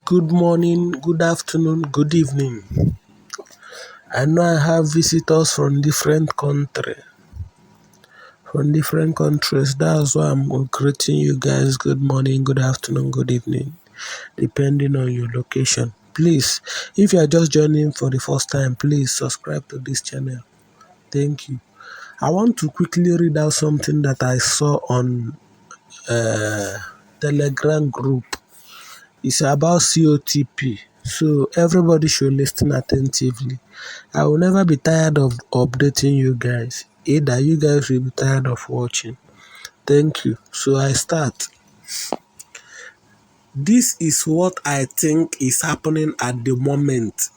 Good morning, good afternoon, good evening. I know I have visitors from different countries. That's why I'm greeting you guys good morning, good afternoon, good evening, depending on your location. Please, if you are just joining for the first time, please subscribe to this channel. Thank you. I want to quickly read out something that I saw on Telegram group. It's about COTP, so everybody should listen attentively. I will never be tired of updating you guys. Either you guys will be tired of watching. Thank you. So I start. This is what I think is happening at the moment.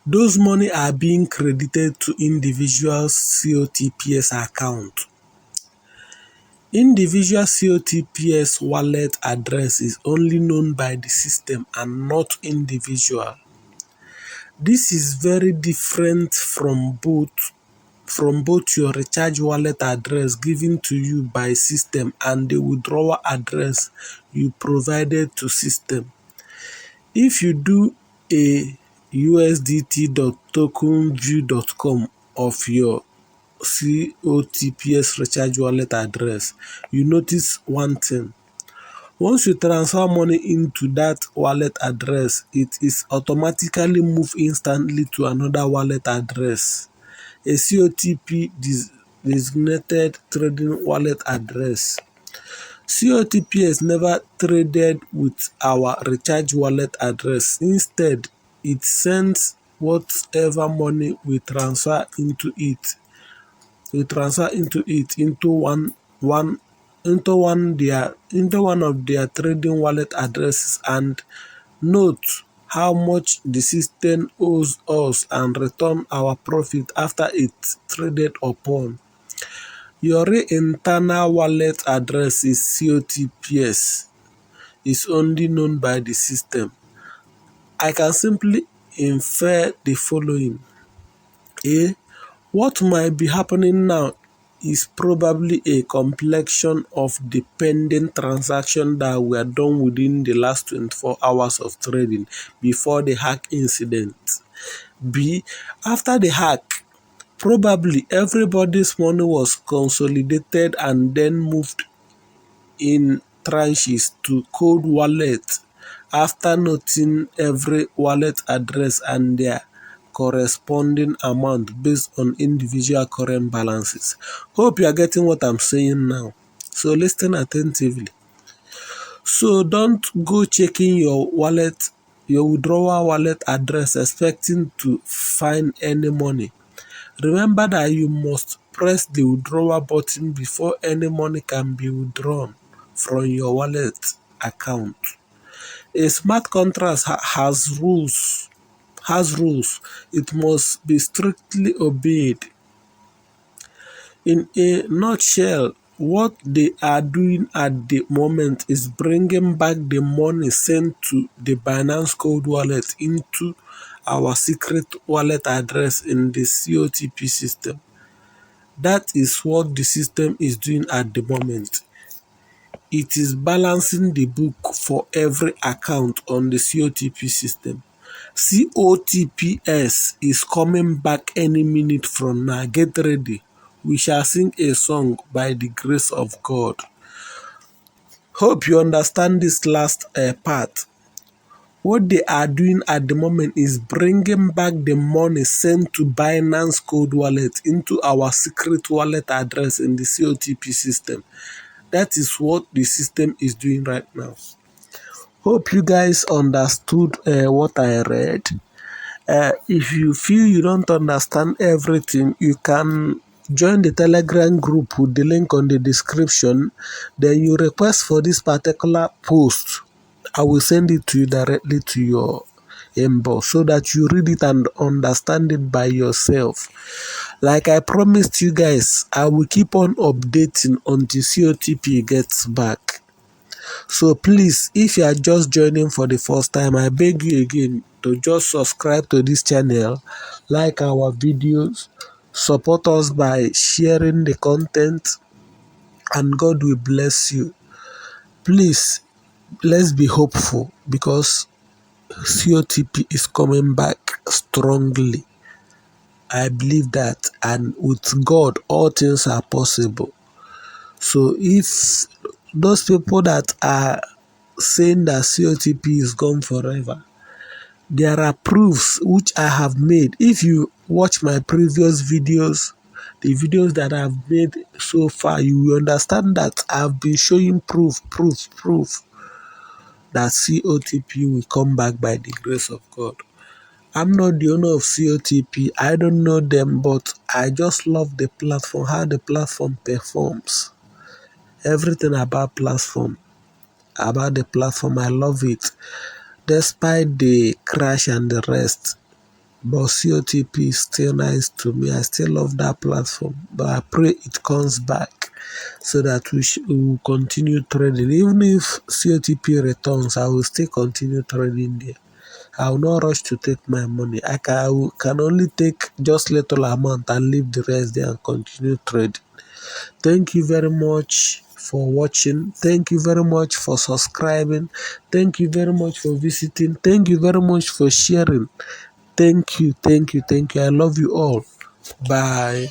Those money are being credited to individual COTPS account. Individual COTPS wallet address is only known by the system and not individual. This is very different from both your recharge wallet address given to you by system and the withdrawal address you provided to system. If you do a usdt.tokenview.com of your COTPS recharge wallet address, you notice one thing. Once you transfer money into that wallet address, it is automatically moved instantly to another wallet address, a COTP designated trading wallet address. COTPS never traded with our recharge wallet address. Instead, it sends whatever money we transfer into it. Into one of their trading wallet addresses and note how much the system owes us and return our profit after it's traded upon. Your internal wallet address is COTPS is only known by the system. I can simply infer the following. A. What might be happening now is probably a complexion of the pending transactions that were done within the last 24 hours of trading before the hack incident. B. After the hack, probably everybody's money was consolidated and then moved in tranches to cold wallet after noting every wallet address and their corresponding amount based on individual current balances. Hope you are getting what I'm saying now. So listen attentively. So don't go checking your withdrawal wallet address expecting to find any money. Remember that you must press the withdrawal button before any money can be withdrawn from your wallet account. A smart contract has rules. It must be strictly obeyed. In a nutshell, what they are doing at the moment is bringing back the money sent to the Binance Cold Wallet into our secret wallet address in the COTP system. That is what the system is doing at the moment. It is balancing the book for every account on the COTP system. COTPS is coming back any minute from now. Get ready. We shall sing a song by the grace of God. Hope you understand this last part. What they are doing at the moment is bringing back the money sent to Binance Cold Wallet into our secret wallet address in the COTP system. That is what the system is doing right now. Hope you guys understood what I read. If you feel you don't understand everything, you can join the Telegram group with the link on the description. Then you request for this particular post. I will send it to you directly to your inbox so that you read it and understand it by yourself. Like I promised you guys, I will keep on updating until COTP gets back. So please, if you are just joining for the first time, I beg you again to just subscribe to this channel, like our videos, support us by sharing the content, and God will bless you. Please, let's be hopeful because COTP is coming back strongly. I believe that, and with God, all things are possible. So if those people that are saying that COTP is gone forever, there are proofs which I have made. If you watch my previous videos, the videos that I've made so far, you will understand that I've been showing proof that COTP will come back by the grace of God. I'm not the owner of COTP. I don't know them, but I just love the platform, how the platform performs. Everything about the platform, I love it. Despite the crash and the rest, but COTP is still nice to me. I still love that platform, but I pray it comes back so that we will continue trading. Even if COTP returns, I will still continue trading there. I will not rush to take my money. I can only take just little amount and leave the rest there and continue trading. Thank you very much for watching. Thank you very much for subscribing. Thank you very much for visiting. Thank you very much for sharing. Thank you. I love you all. Bye.